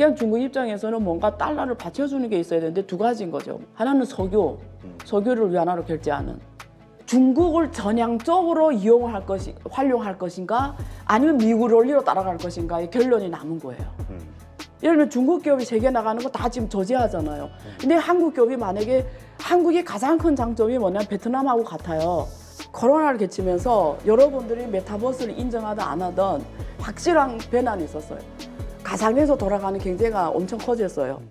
그냥 중국 입장에서는 뭔가 달러를 받쳐주는 게 있어야 되는데 두 가지인 거죠. 하나는 석유, 석유를 위안화로 결제하는. 중국을 전향적으로 활용할 것인가 아니면 미국 논리로 따라갈 것인가의 결론이 남은 거예요. 예를 들면 중국 기업이 세계 나가는 거 다 지금 저지하잖아요. 근데 한국 기업이 만약에 한국의 가장 큰 장점이 뭐냐면 베트남하고 같아요. 코로나를 거치면서 여러분들이 메타버스를 인정하든 안 하든 확실한 변화는 있었어요. 가상에서 돌아가는 경제가 엄청 커졌어요.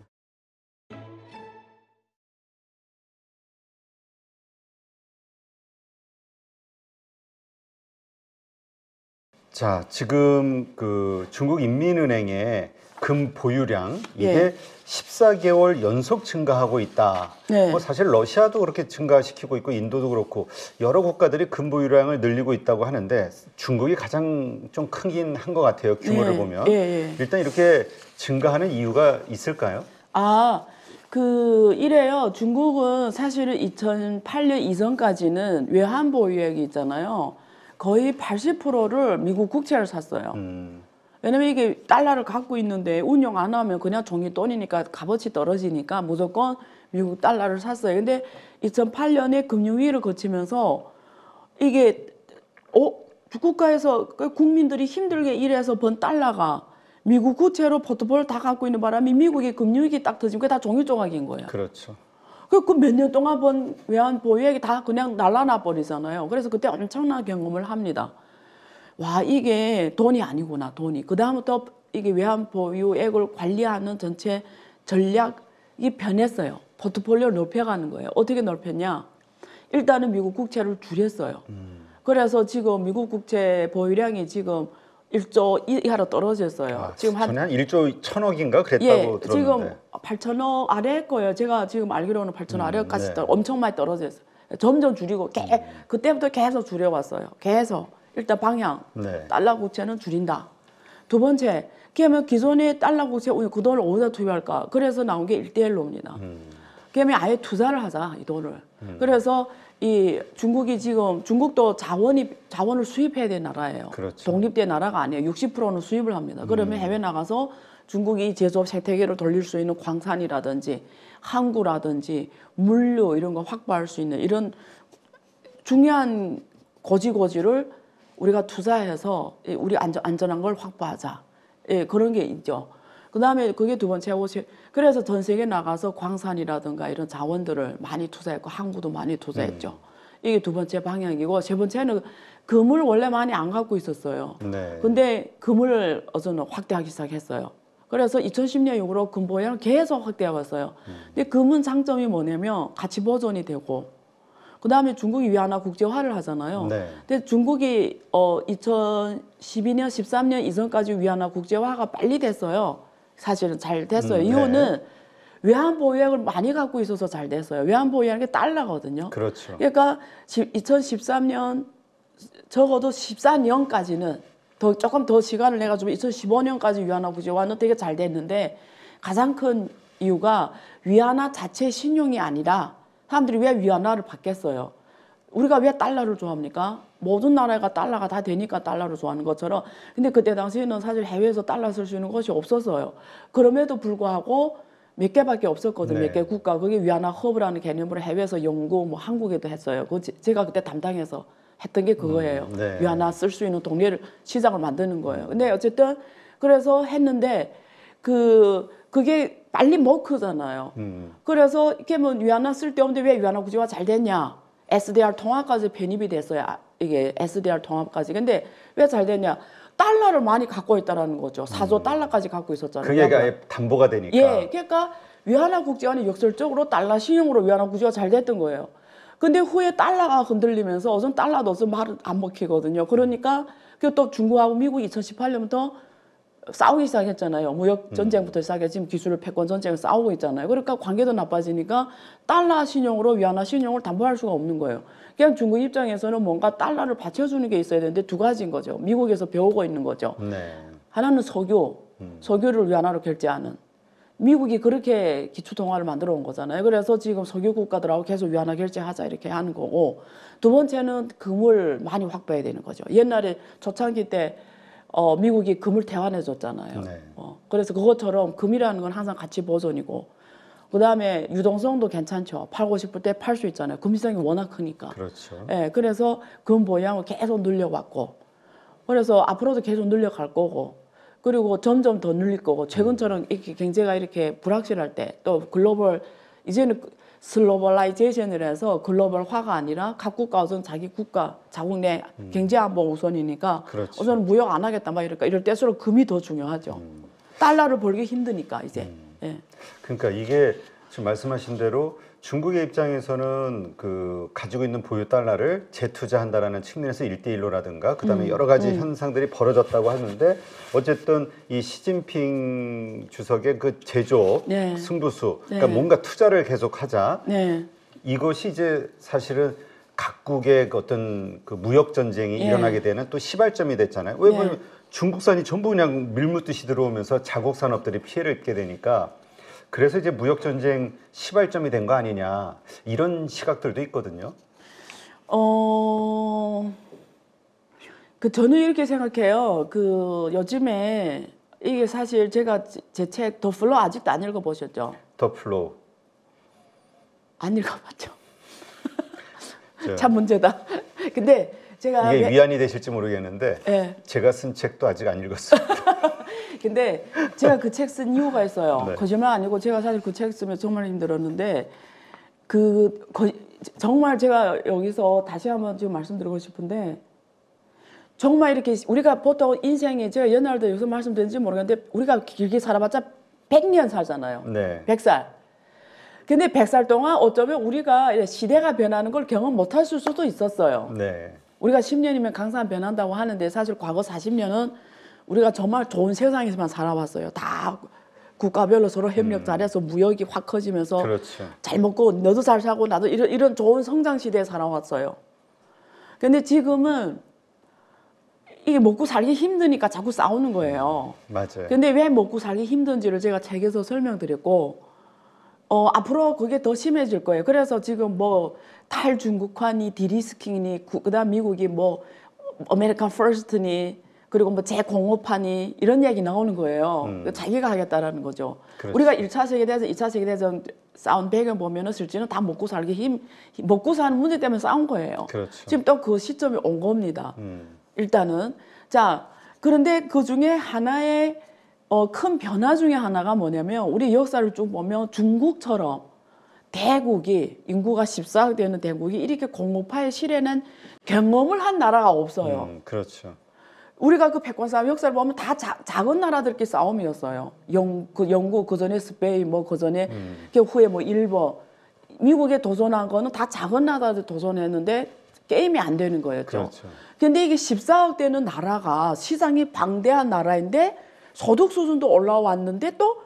자, 지금 그 중국 인민은행의 금 보유량 이게 예. 14개월 연속 증가하고 있다. 네. 뭐 사실 러시아도 그렇게 증가시키고 있고 인도도 그렇고 여러 국가들이 금 보유량을 늘리고 있다고 하는데 중국이 가장 좀 크긴 한 것 같아요. 규모를 예. 보면. 예. 일단 이렇게 증가하는 이유가 있을까요? 이래요. 중국은 사실은 2008년 이전까지는 외환 보유액이 있잖아요. 거의 80%를 미국 국채를 샀어요. 왜냐면 이게 달러를 갖고 있는데 운용 안 하면 그냥 종이돈이니까 값어치 떨어지니까 무조건 미국 달러를 샀어요. 근데 2008년에 금융위기를 거치면서 이게 국가에서 국민들이 힘들게 일해서 번 달러가 미국 국채로 포트폴리오 다 갖고 있는 바람에 미국의 금융위기 딱 터지면 그게 다 종이 조각인 거예요. 그렇죠. 그 몇 년 동안 번 외환 보유액이 다 그냥 날아나 버리잖아요. 그래서 그때 엄청난 경험을 합니다. 와, 이게 돈이 아니구나, 돈이. 그다음부터 이게 외환 보유액을 관리하는 전체 전략이 변했어요. 포트폴리오를 넓혀가는 거예요. 어떻게 넓혔냐? 일단은 미국 국채를 줄였어요. 그래서 지금 미국 국채 보유량이 지금 1조 이하로 떨어졌어요. 지금 전에 한 1조 1,000억인가 그랬다고 들었는데. 지금 8천억 아래일 거예요. 제가 지금 알기로는 8천억 아래까지 엄청 많이 떨어졌어요. 점점 줄이고 그때부터 계속 줄여왔어요. 계속 일단 방향 달러 국채는 줄인다. 두 번째, 그러면 기존의 달러 국채 그 돈을 어디다 투입할까? 그래서 나온 게 1대1로입니다. 그러면 아예 투자를 하자, 이 돈을. 그래서 이 중국이 지금 중국도 자원을 수입해야 될 나라예요. 그렇죠. 독립된 나라가 아니에요. 60%는 수입을 합니다. 그러면 해외 나가서 중국이 제조업 생태계를 돌릴 수 있는 광산이라든지 항구라든지 물류 이런 거 확보할 수 있는 이런 중요한 고지를 우리가 투자해서 우리 안전한 걸 확보하자. 예, 그런 게 있죠. 그다음에 그게 두 번째고, 그래서 전 세계 나가서 광산이라든가 이런 자원들을 많이 투자했고 항구도 많이 투자했죠. 이게 두 번째 방향이고, 세 번째는 금을 원래 많이 안 갖고 있었어요. 근데 금을 어제는 확대하기 시작했어요. 그래서 2010년 이후로 금 보유량을 계속 확대해 왔어요. 근데 금은 장점이 뭐냐면 가치 보존이 되고, 그다음에 중국이 위안화 국제화를 하잖아요. 근데 중국이 2012년, 13년 이전까지 위안화 국제화가 빨리 됐어요. 사실은 잘 됐어요. 이유는 외환 보유액을 많이 갖고 있어서 잘 됐어요. 외환 보유액이 달러거든요. 그렇죠. 그러니까 2013년 적어도 14년까지는 조금 더 시간을 내가지고 2015년까지 위안화 국제화는 되게 잘 됐는데, 가장 큰 이유가 위안화 자체 신용이 아니라 사람들이 왜 위안화를 받겠어요? 우리가 왜 달러를 좋아합니까? 모든 나라가 달러가 다 되니까 달러를 좋아하는 것처럼. 근데 그때 당시에는 사실 해외에서 달러 쓸 수 있는 것이 없었어요. 그럼에도 불구하고 몇 개밖에 없었거든요. 몇 개 국가. 그게 위안화 허브라는 개념으로 해외에서 영국, 뭐 한국에도 했어요. 제가 그때 담당해서 했던 게 그거예요. 위안화 쓸 수 있는 동네를, 시장을 만드는 거예요. 근데 어쨌든 그래서 했는데 그게 빨리 못 크잖아요. 그래서 이렇게 뭐 위안화 쓸 데 없는데 왜 위안화 국제화 잘 됐냐? SDR 통합까지 편입이 됐어요. 이게 SDR 통합까지. 근데 왜 잘 됐냐? 달러를 많이 갖고 있다라는 거죠. 4조 달러까지 갖고 있었잖아요. 그게 아예 담보가 되니까. 예, 그러니까 위안화 국제화는 역설적으로 달러 신용으로 위안화 국제화 잘 됐던 거예요. 근데 후에 달러가 흔들리면서 어선 달러도 어선 말을 안 먹히거든요. 그러니까 또 중국하고 미국이 2018년부터 싸우기 시작했잖아요. 무역 전쟁부터 시작해 지금 기술 패권 전쟁을 싸우고 있잖아요. 그러니까 관계도 나빠지니까 달러 신용으로 위안화 신용을 담보할 수가 없는 거예요. 그냥 중국 입장에서는 뭔가 달러를 받쳐주는 게 있어야 되는데 두 가지인 거죠. 미국에서 배우고 있는 거죠. 하나는 석유를 위안화로 결제하는. 미국이 그렇게 기초통화를 만들어 온 거잖아요. 그래서 지금 석유 국가들하고 계속 위안화 결제하자 이렇게 하는 거고, 두 번째는 금을 많이 확보해야 되는 거죠. 옛날에 초창기 때 미국이 금을 태환해 줬잖아요. 네. 그래서 그것처럼 금이라는 건 항상 가치 보존이고 그다음에 유동성도 괜찮죠. 팔고 싶을 때 팔 수 있잖아요. 금 시장이 워낙 크니까. 그렇죠. 예, 그래서 금 보유량을 계속 늘려왔고 그래서 앞으로도 계속 늘려갈 거고 그리고 점점 더 늘릴 거고 최근처럼 이렇게 경제가 이렇게 불확실할 때 또 글로벌 이제는 슬로벌라이제이션을 해서 글로벌화가 아니라 각 국가 우선 자기 국가 자국 내 경제 안보 우선이니까 그렇죠. 우선 무역 안 하겠다 막 이럴까 이럴 때수록 금이 더 중요하죠. 달러를 벌기 힘드니까 이제. 예. 그러니까 이게 지금 말씀하신 대로 중국의 입장에서는 그 가지고 있는 보유 달러를 재투자한다라는 측면에서 1대1로라든가 그다음에 여러 가지 현상들이 벌어졌다고 하는데 어쨌든 이 시진핑 주석의 그 제조업 네. 승부수 그러니까 네. 뭔가 투자를 계속하자 네. 이것이 이제 사실은 각국의 그 어떤 그 무역 전쟁이 예. 일어나게 되는 또 시발점이 됐잖아요. 왜 예. 보면 중국산이 전부 그냥 밀묻듯이 들어오면서 자국 산업들이 피해를 입게 되니까 그래서 이제 무역 전쟁 시발점이 된 거 아니냐 이런 시각들도 있거든요. 저는 이렇게 생각해요. 요즘에 이게 사실 제가 제 책 더 플로 아직도 안 읽어보셨죠? 더 플로우. 안 읽어봤죠. 저, 참 문제다. 근데 제가 이게 위안이 되실지 모르겠는데 예. 제가 쓴 책도 아직 안 읽었어요. 근데 제가 그 책 쓴 이유가 있어요. 네. 거짓말 아니고 제가 사실 그 책 쓰면 정말 힘들었는데 정말 제가 여기서 다시 한번 지금 말씀드리고 싶은데 정말 이렇게 우리가 보통 인생에 제가 옛날도 여기서 말씀드렸는지 모르겠는데 우리가 길게 살아봤자 100년 살잖아요. 네. 100살. 근데 100살 동안 어쩌면 우리가 시대가 변하는 걸 경험 못 할 수도 있었어요. 네. 우리가 10년이면 강산 변한다고 하는데 사실 과거 40년은 우리가 정말 좋은 세상에서만 살아왔어요. 다 국가별로 서로 협력 잘해서 무역이 확 커지면서 그렇죠. 잘 먹고 너도 잘 사고 나도 이런 좋은 성장 시대에 살아왔어요. 근데 지금은 이게 먹고 살기 힘드니까 자꾸 싸우는 거예요. 맞아요. 근데 왜 먹고 살기 힘든지를 제가 책에서 설명드렸고 앞으로 그게 더 심해질 거예요. 그래서 지금 뭐 탈중국화니 디리스킹이니 그다음 미국이 뭐 아메리칸 퍼스트니 그리고 뭐 재공업화니 이런 얘기 나오는 거예요. 자기가 하겠다라는 거죠. 그렇죠. 우리가 1차 세계대전, 2차 세계대전 싸운 배경 보면은 실제는 다 먹고 살기 먹고 사는 문제 때문에 싸운 거예요. 그렇죠. 지금 또 그 시점이 온 겁니다. 일단은 자 그런데 그 중에 하나의 큰 변화 중에 하나가 뭐냐면 우리 역사를 쭉 보면 중국처럼 대국이 인구가 14억 되는 대국이 이렇게 공업화의 시대는 경험을 한 나라가 없어요. 그렇죠. 우리가 그 패권 싸움 역사를 보면 다 작은 나라들끼리 싸움이었어요. 영국 그 전에 스페인 뭐 그 전에 그 후에 뭐 일본 미국에 도전한 거는 다 작은 나라들 도전했는데 게임이 안 되는 거였죠. 그렇죠. 근데 이게 14억 되는 나라가 시장이 방대한 나라인데 소득 수준도 올라왔는데 또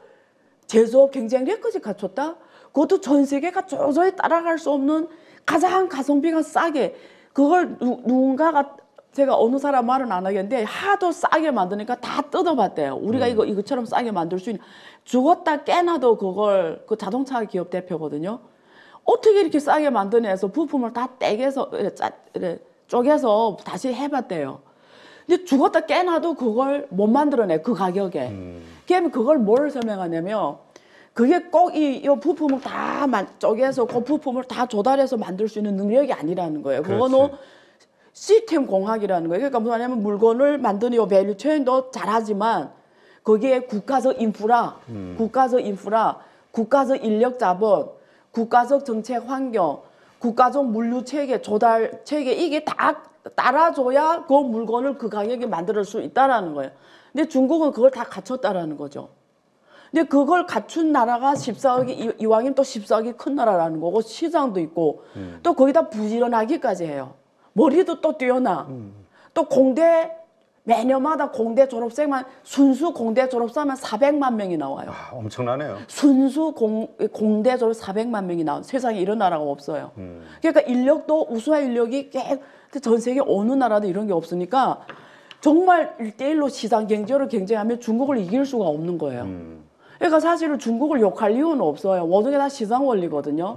제조업 경쟁력까지 갖췄다? 그것도 전 세계가 도저히 따라갈 수 없는 가장 가성비가 싸게 그걸 누군가가 제가 어느 사람 말은 안 하겠는데 하도 싸게 만드니까 다 뜯어봤대요. 우리가 이거처럼 싸게 만들 수 있는 죽었다 깨나도 그걸 그 자동차 기업 대표거든요. 어떻게 이렇게 싸게 만드냐 해서 부품을 다 떼게서 쪼개서 다시 해봤대요. 근데 죽었다 깨나도 그걸 못 만들어내 그 가격에. 그러면 그걸 뭘 설명하냐면 그게 꼭 이 부품을 다 쪼개서 그 부품을 다 조달해서 만들 수 있는 능력이 아니라는 거예요. 그거는 시스템 공학이라는 거예요. 그러니까 뭐냐면 물건을 만드는 이 밸류 체인도 잘하지만 거기에 국가적 인프라, 국가적 인력 자본, 국가적 정책 환경, 국가적 물류 체계, 조달 체계 이게 다 따라줘야 그 물건을 그 가격에 만들 수 있다라는 거예요. 근데 중국은 그걸 다 갖췄다라는 거죠. 근데 그걸 갖춘 나라가 14억이 이왕이면 또 14억이 큰 나라라는 거고 시장도 있고 또 거기다 부지런하기까지 해요. 머리도 또 뛰어나. 또 공대 매년마다 공대 졸업생만 순수 공대 졸업생만 400만 명이 나와요. 아, 엄청나네요. 순수 공대 졸업 400만 명이 나와요. 세상에 이런 나라가 없어요. 그러니까 인력도 우수한 인력이 전 세계 어느 나라도 이런 게 없으니까 정말 1대1로 시장 경제로 경쟁하면 중국을 이길 수가 없는 거예요. 그러니까 사실은 중국을 욕할 이유는 없어요. 모든 게 다 시장 원리거든요.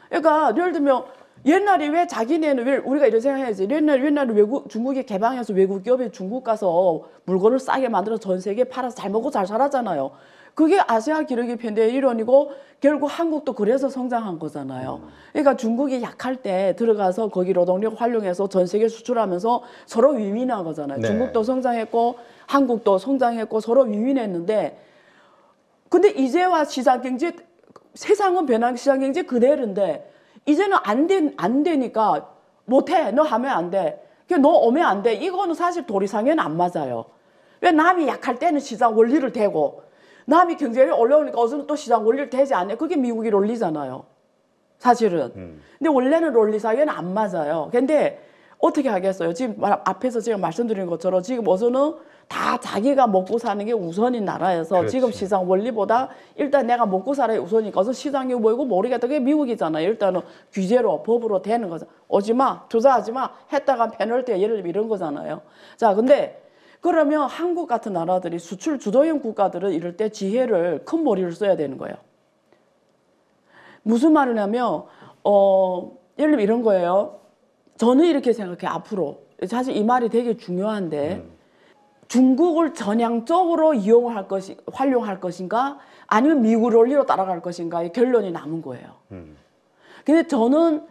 그러니까 예를 들면 옛날에 왜 자기네는 왜 우리가 이런 생각해야지. 옛날에 외국 중국이 개방해서 외국 기업이 중국 가서 물건을 싸게 만들어 전 세계에 팔아서 잘 먹고 잘 살았잖아요. 그게 아시아 기록의 편대의 일원이고 결국 한국도 그래서 성장한 거잖아요. 그러니까 중국이 약할 때 들어가서 거기 노동력 활용해서 전 세계 수출하면서 서로 윈윈한 거잖아요. 네. 중국도 성장했고 한국도 성장했고 서로 윈윈했는데 근데 이제와 시장경제 세상은 변한 시장경제 그대로인데 이제는 안 되니까 못해. 너 하면 안 돼. 너 오면 안 돼. 이거는 사실 도리상에는 안 맞아요. 왜 남이 약할 때는 시장 원리를 대고 남이 경제력이 올라오니까 어서는 또 시장 원리를 대지 않네. 그게 미국이 롤리잖아요. 사실은. 근데 원래는 롤리상에는 안 맞아요. 근데 어떻게 하겠어요? 지금 앞에서 제가 말씀드린 것처럼 지금 어서는 다 자기가 먹고 사는 게 우선인 나라여서 그렇지. 지금 시장 원리보다 일단 내가 먹고 살아야 우선이니까 어서 시장이 뭐이고 모르겠다. 그게 미국이잖아요. 일단은 규제로 법으로 되는 거죠. 오지 마, 투자하지 마, 했다가 페널티 예를 들면 이런 거잖아요. 자, 근데 그러면 한국 같은 나라들이 수출 주도형 국가들은 이럴 때 지혜를 큰 머리를 써야 되는 거예요. 무슨 말을 하면 예를 들면 이런 거예요. 저는 이렇게 생각해. 앞으로 사실 이 말이 되게 중요한데 중국을 전향적으로 활용할 것인가 아니면 미국 원리로 따라갈 것인가의 결론이 남은 거예요. 근데 저는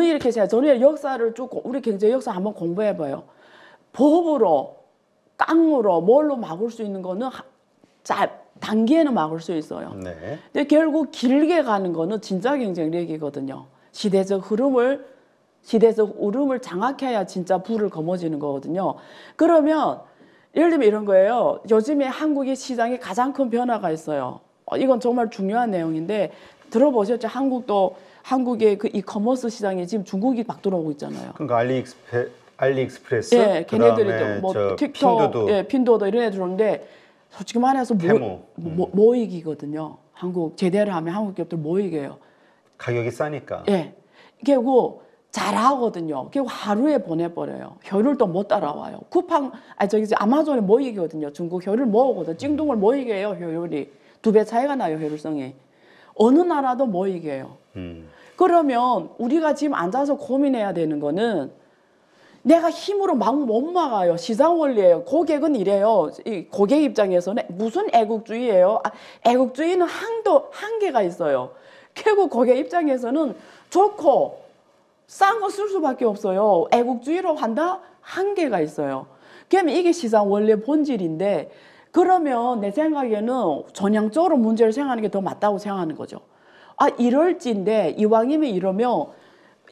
이렇게 생각해요. 저는 역사를 쭉 우리 경제 역사 한번 공부해봐요. 법으로 깡으로 뭘로 막을 수 있는 거는 단기에는 막을 수 있어요. 네. 근데 결국 길게 가는 거는 진짜 경쟁력이거든요. 시대적 흐름을 장악해야 진짜 불을 거머쥐는 거거든요. 그러면 예를 들면 이런 거예요. 요즘에 한국의 시장에 가장 큰 변화가 있어요. 이건 정말 중요한 내용인데 들어보셨죠? 한국의 그 이커머스 시장에 지금 중국이 막 들어오고 있잖아요. 그러니까 알리익스프레스, 예, 걔네들이 그다음에 뭐 저 틱톡, 핀도도, 예, 핀도도 이런 애 들어오는데 솔직히 말해서 테무. 모이기거든요. 제대로 하면 한국 기업들 모이게요. 가격이 싸니까. 예, 결국 잘하거든요. 결국 하루에 보내버려요. 효율도 못 따라와요. 아마존에 모이거든요. 중국 효율 모으거든. 찡둥을 모이게 해요. 효율이 2배 차이가 나요. 효율성이. 어느 나라도 모이게 해요. 그러면 우리가 지금 앉아서 고민해야 되는 거는 내가 힘으로 막 못 막아요. 시장 원리예요. 고객은 이래요. 이 고객 입장에서는 무슨 애국주의예요? 애국주의는 한계가 있어요. 결국 고객 입장에서는 좋고 싼 거 쓸 수밖에 없어요. 애국주의로 한다? 한계가 있어요. 그러면 이게 시장 원리의 본질인데 그러면 내 생각에는 전향적으로 문제를 생각하는 게 더 맞다고 생각하는 거죠. 이럴지인데 이왕이면 이러면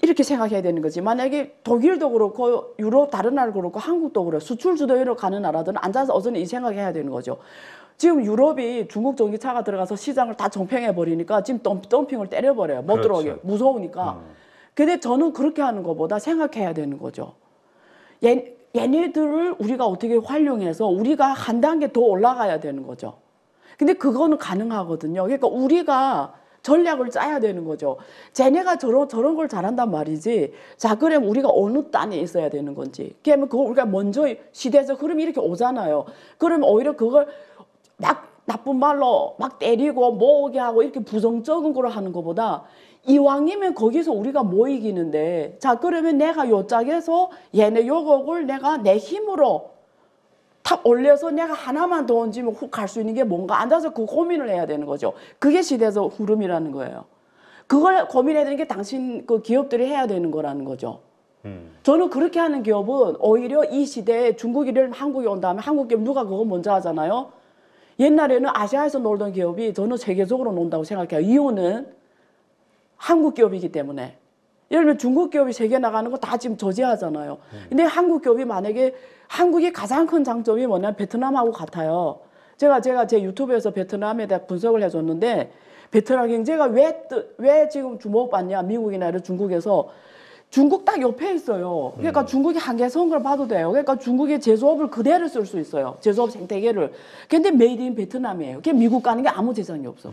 이렇게 생각해야 되는 거지. 만약에 독일도 그렇고 유럽 다른 나라도 그렇고 한국도 그렇고 수출 주도로 가는 나라들은 앉아서 어서는 이 생각해야 되는 거죠. 지금 유럽이 중국 전기차가 들어가서 시장을 다 정평해 버리니까 지금 덤핑을 때려버려요. 못 그렇죠. 들어오게. 무서우니까. 근데 저는 그렇게 하는 것보다 생각해야 되는 거죠. 얘네들을 우리가 어떻게 활용해서 우리가 한 단계 더 올라가야 되는 거죠. 근데 그거는 가능하거든요. 그러니까 우리가 전략을 짜야 되는 거죠. 쟤네가 저런 걸 잘한단 말이지. 자, 그러면 우리가 어느 단에 있어야 되는 건지. 그러면 그거 우리가 먼저 시대적 흐름이 이렇게 오잖아요. 그러면 오히려 그걸 막 나쁜 말로 막 때리고 모으게 하고 이렇게 부정적인 걸 하는 것보다 이왕이면 거기서 우리가 뭐 이기는데 자 그러면 내가 요 짝에서 얘네 요곡을 내가 내 힘으로 탁 올려서 내가 하나만 더 얹으면 훅 갈 수 있는 게 뭔가 앉아서 그 고민을 해야 되는 거죠. 그게 시대적 흐름이라는 거예요. 그걸 고민해야 되는 게 당신 그 기업들이 해야 되는 거라는 거죠. 저는 그렇게 하는 기업은 오히려 이 시대에 중국이 한국에 온 다음에 한국 기업 누가 그거 먼저 하잖아요. 옛날에는 아시아에서 놀던 기업이 저는 세계적으로 논다고 생각해요. 이유는 한국 기업이기 때문에. 예를 들면 중국 기업이 세계 나가는 거 다 지금 저지하잖아요. 근데 한국 기업이 만약에 한국의 가장 큰 장점이 뭐냐면 베트남하고 같아요. 제가 제 유튜브에서 베트남에 대해 분석을 해줬는데 베트남 경제가 왜 지금 주목받냐 미국이나 이런 중국에서 중국 딱 옆에 있어요. 그러니까 중국이 한계선 걸 봐도 돼요. 그러니까 중국의 제조업을 그대로 쓸 수 있어요. 제조업 생태계를. 근데 메이드 인 베트남이에요. 그게 미국 가는 게 아무 재산이 없어.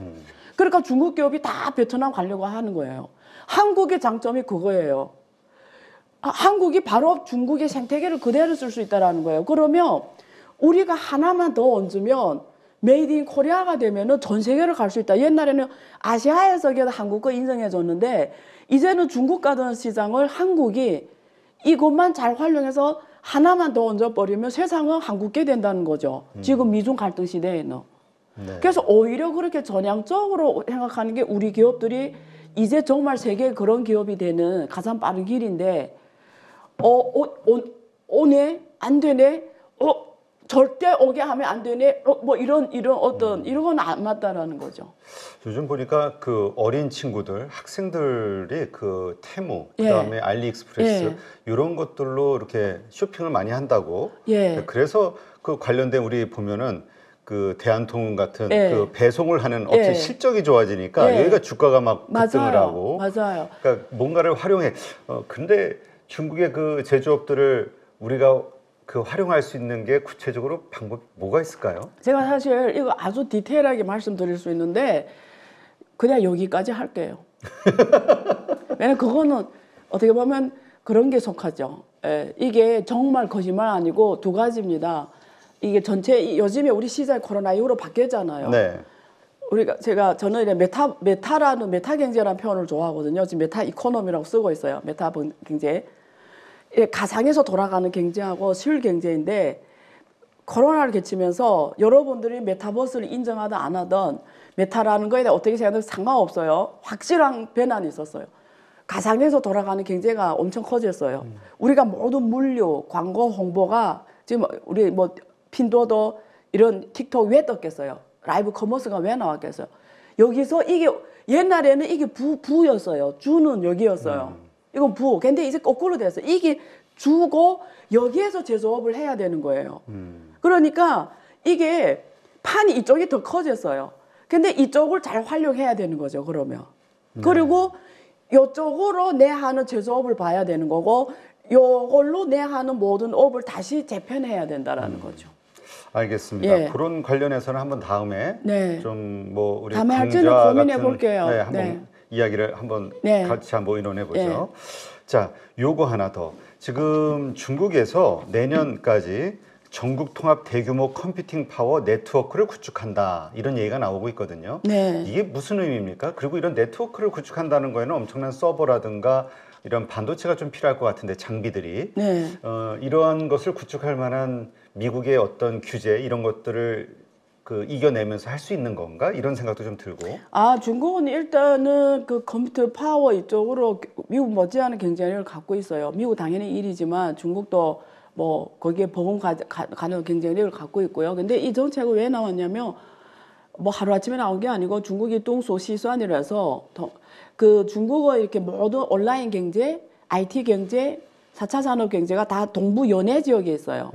그러니까 중국 기업이 다 베트남 가려고 하는 거예요. 한국의 장점이 그거예요. 한국이 바로 중국의 생태계를 그대로 쓸 수 있다는 거예요. 그러면 우리가 하나만 더 얹으면 메이드 인 코리아가 되면은 전 세계를 갈 수 있다. 옛날에는 아시아에서 그래도 한국 거 인정해 줬는데 이제는 중국 가던 시장을 한국이 이것만 잘 활용해서 하나만 더 얹어버리면 세상은 한국게 된다는 거죠. 지금 미중 갈등 시대에는. 네. 그래서 오히려 그렇게 전향적으로 생각하는 게 우리 기업들이 이제 정말 세계 그런 기업이 되는 가장 빠른 길인데 오네? 안 되네? 절대 오게 하면 안 되네? 뭐 이런 어떤 이런 건 안 맞다라는 거죠. 요즘 보니까 그 어린 친구들, 학생들이 그 테무, 예. 그다음에 알리익스프레스 예. 이런 것들로 이렇게 쇼핑을 많이 한다고. 예. 그래서 그 관련된 우리 보면은 그 대한통운 같은 예. 그 배송을 하는 업체 예. 실적이 좋아지니까 예. 여기가 주가가 막 급등을 맞아요. 하고. 맞아요. 그러니까 뭔가를 활용해. 근데 중국의 그 제조업들을 우리가 그 활용할 수 있는 게 구체적으로 방법이 뭐가 있을까요? 제가 사실 이거 아주 디테일하게 말씀드릴 수 있는데 그냥 여기까지 할게요. 왜냐면 그거는 어떻게 보면 그런 게 속하죠. 예, 이게 정말 거짓말 아니고 두 가지입니다. 이게 전체 요즘에 우리 시장이 코로나 이후로 바뀌었잖아요. 네. 저는 이제 메타라는 메타 경제라는 표현을 좋아하거든요. 지금 메타 이코노미라고 쓰고 있어요. 메타 경제. 가상에서 돌아가는 경제하고 실 경제인데 코로나를 거치면서 여러분들이 메타버스를 인정하든 안 하든 메타라는 거에 대해 어떻게 생각하든 상관없어요. 확실한 변화는 있었어요. 가상에서 돌아가는 경제가 엄청 커졌어요. 우리가 모든 물류, 광고, 홍보가 지금 우리 뭐 핀도도 이런 틱톡 왜 떴겠어요? 라이브 커머스가 왜 나왔겠어요? 여기서 이게 옛날에는 이게 부였어요. 주는 여기였어요. 이건 부. 근데 이제 거꾸로 됐어요. 이게 주고 여기에서 제조업을 해야 되는 거예요. 그러니까 이게 판이 이쪽이 더 커졌어요. 근데 이쪽을 잘 활용해야 되는 거죠. 그러면. 그리고 이쪽으로 내 하는 제조업을 봐야 되는 거고 이걸로 내 하는 모든 업을 다시 재편해야 된다라는 거죠. 알겠습니다. 예. 그런 관련해서는 한번 다음에 네. 좀 뭐 우리 다음에 할지는 강좌 고민해 같은 볼게요. 네, 한번 네. 이야기를 한번 네. 같이 한번 의논해 보죠. 자, 요거 하나 더. 지금 중국에서 내년까지 전국 통합 대규모 컴퓨팅 파워 네트워크를 구축한다 이런 얘기가 나오고 있거든요. 네. 이게 무슨 의미입니까? 그리고 이런 네트워크를 구축한다는 거에는 엄청난 서버라든가 이런 반도체가 좀 필요할 것 같은데 장비들이 네. 이러한 것을 구축할 만한 미국의 어떤 규제 이런 것들을 그 이겨내면서 할 수 있는 건가 이런 생각도 좀 들고. 중국은 일단은 그 컴퓨터 파워 이쪽으로 미국 못지않은 경쟁력을 갖고 있어요. 미국 당연히 1위지만 중국도 뭐 거기에 버금가는 경쟁력을 갖고 있고요. 근데 이 정책은 왜 나왔냐면 뭐 하루아침에 나온 게 아니고 중국이 동소시수안이라서 그 중국의 이렇게 모든 온라인 경제, IT 경제, 4차 산업 경제가 다 동부 연해 지역에 있어요.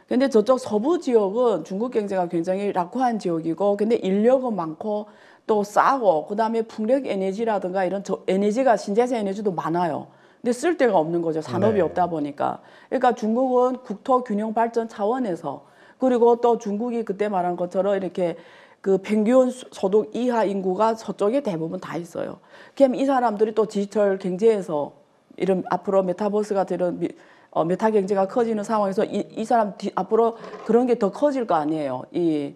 근데 저쪽 서부 지역은 중국 경제가 굉장히 낙후한 지역이고 근데 인력은 많고 또 싸고 그다음에 풍력 에너지라든가 이런 에너지가 신재생 에너지도 많아요. 근데 쓸 데가 없는 거죠. 산업이 네. 없다 보니까. 그러니까 중국은 국토 균형 발전 차원에서 그리고 또 중국이 그때 말한 것처럼 이렇게 그 평균 소득 이하 인구가 서쪽에 대부분 다 있어요. 그럼 이 사람들이 또 디지털 경제에서 이런 앞으로 메타버스가 되는 메타 경제가 커지는 상황에서 이 사람 앞으로 그런 게 더 커질 거 아니에요. 이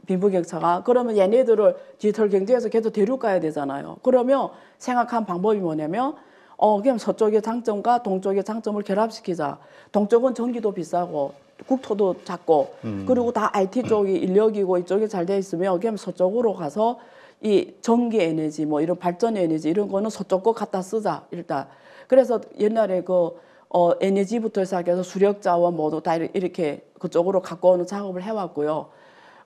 빈부격차가. 그러면 얘네들을 디지털 경제에서 계속 데려가야 되잖아요. 그러면 생각한 방법이 뭐냐면 그냥 서쪽의 장점과 동쪽의 장점을 결합시키자. 동쪽은 전기도 비싸고 국토도 작고 그리고 다 IT 쪽이 인력이고 이쪽이 잘 돼 있으면 그냥 서쪽으로 가서 이 전기 에너지 뭐 이런 발전 에너지 이런 거는 서쪽 거 갖다 쓰자 일단. 그래서 옛날에 에너지부터 시작해서 수력 자원 모두 다 이렇게 그쪽으로 갖고 오는 작업을 해왔고요.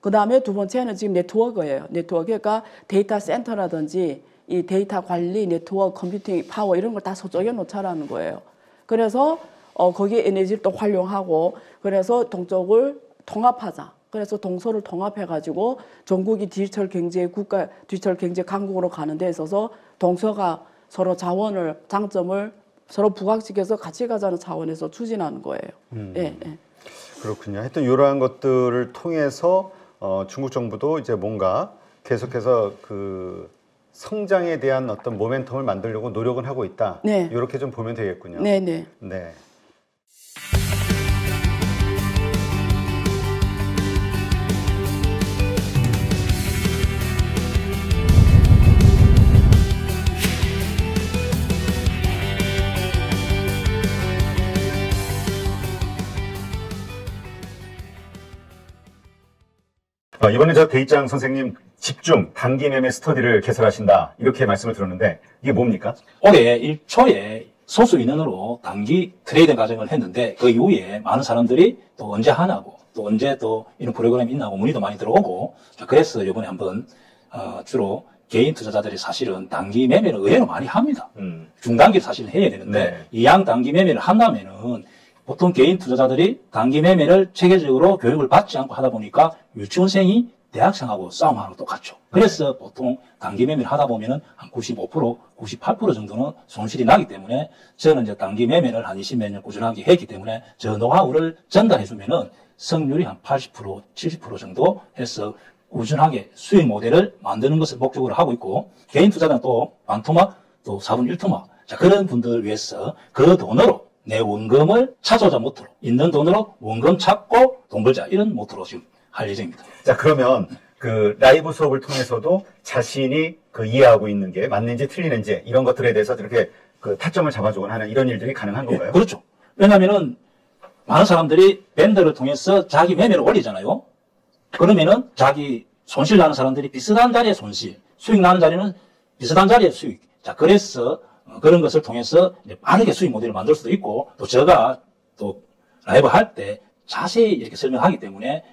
그 다음에 두 번째는 지금 네트워크예요. 네트워크. 그러니까 데이터 센터라든지 이 데이터 관리, 네트워크, 컴퓨팅, 파워 이런 걸 다 서쪽에 놓자라는 거예요. 그래서 거기에 에너지를 또 활용하고 그래서 동쪽을 통합하자. 그래서 동서를 통합해가지고 전국이 디지털 경제 국가, 디지털 경제 강국으로 가는 데 있어서 동서가 서로 자원을, 장점을 서로 부각시켜서 같이 가자는 차원에서 추진하는 거예요. 예, 예. 그렇군요. 하여튼 이러한 것들을 통해서 중국 정부도 이제 뭔가 계속해서 그 성장에 대한 어떤 모멘텀을 만들려고 노력은 하고 있다. 네. 이렇게 좀 보면 되겠군요. 네, 네. 네. 이번에 저 대입장 선생님 집중 단기 매매 스터디를 개설하신다 이렇게 말씀을 들었는데 이게 뭡니까? 올해 1초에 소수 인원으로 단기 트레이딩 과정을 했는데 그 이후에 많은 사람들이 또 언제 하냐고 또 언제 또 이런 프로그램이 있나고 문의도 많이 들어오고 그래서 이번에 한번 주로 개인 투자자들이 사실은 단기 매매를 의외로 많이 합니다. 중단기를 사실은 해야 되는데 네. 이왕 단기 매매를 한다면은 보통 개인 투자자들이 단기 매매를 체계적으로 교육을 받지 않고 하다 보니까 유치원생이 대학생하고 싸움하는 거 똑같죠. 그래서 보통 단기 매매를 하다 보면은 한 95%, 98% 정도는 손실이 나기 때문에 저는 이제 단기 매매를 한 20몇 년 꾸준하게 했기 때문에 저 노하우를 전달해주면은 성률이 한 80%, 70% 정도 해서 꾸준하게 수익 모델을 만드는 것을 목적으로 하고 있고 개인 투자자는 또 반토막, 또 4분 1토막 자 그런 분들을 위해서 그 돈으로 내 원금을 찾아오자 모토로 있는 돈으로 원금 찾고 돈 벌자 이런 모토로 지금 할 예정입니다. 자, 그러면 그 라이브 수업을 통해서도 자신이 그 이해하고 있는 게 맞는지 틀리는지 이런 것들에 대해서 이렇게 그 타점을 잡아주거나 하는 이런 일들이 가능한 건가요? 예, 그렇죠. 왜냐하면은 많은 사람들이 밴드를 통해서 자기 매매를 올리잖아요. 그러면은 자기 손실 나는 사람들이 비슷한 자리의 손실, 수익 나는 자리는 비슷한 자리의 수익. 자, 그래서 그런 것을 통해서 이제 빠르게 수익 모델을 만들 수도 있고 또 제가 또 라이브 할 때 자세히 이렇게 설명하기 때문에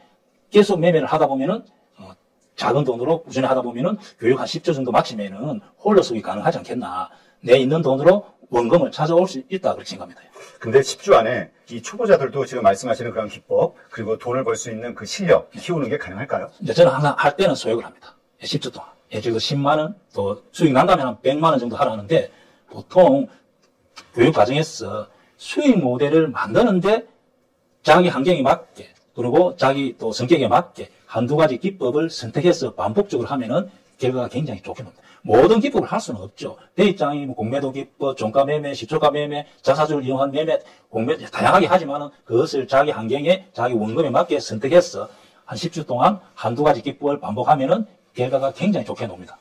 계속 매매를 하다 보면은 작은 돈으로 꾸준히 하다 보면은 교육 한 10조 정도 마치면은 홀로 수익이 가능하지 않겠나. 내 있는 돈으로 원금을 찾아올 수 있다 그렇게 생각합니다. 근데 10주 안에 이 초보자들도 지금 말씀하시는 그런 기법 그리고 돈을 벌 수 있는 그 실력 키우는 게 가능할까요? 이제 저는 항상 할 때는 소액을 합니다. 10주 동안. 예를 들어 10만 원, 또 수익 난다면 한 100만 원 정도 하라는데 보통 교육 과정에서 수익 모델을 만드는데 자기 환경에 맞게 그리고 자기 또 성격에 맞게 한두 가지 기법을 선택해서 반복적으로 하면은 결과가 굉장히 좋게 나옵니다. 모든 기법을 할 수는 없죠. 대입장이 뭐 공매도 기법, 종가 매매, 시초가 매매, 자사주를 이용한 매매, 공매 다양하게 하지만은 그것을 자기 환경에 자기 원금에 맞게 선택해서 한 10주 동안 한두 가지 기법을 반복하면은 결과가 굉장히 좋게 나옵니다.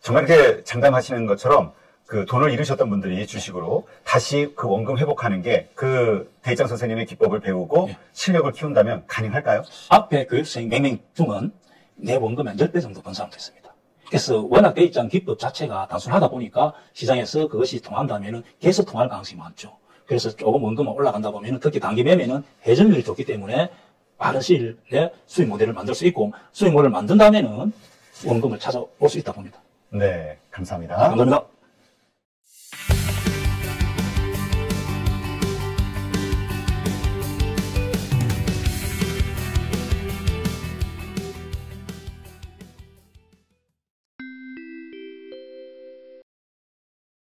정말 이렇게 장담하시는 것처럼 그 돈을 잃으셨던 분들이 주식으로 다시 그 원금 회복하는 게 그 대입장 선생님의 기법을 배우고 실력을 키운다면 가능할까요? 앞에 교육생 몇 명 중은 내 원금의 10배 정도 번 사람도 있습니다. 그래서 워낙 대입장 기법 자체가 단순하다 보니까 시장에서 그것이 통한다면은 계속 통할 가능성이 많죠. 그래서 조금 원금만 올라간다 보면은 특히 단기 매매는 회전율이 좋기 때문에 빠른 시일 내에 수익 모델을 만들 수 있고 수익 모델을 만든다면은 원금을 찾아올 수 있다 봅니다. 네, 감사합니다. 감사합니다.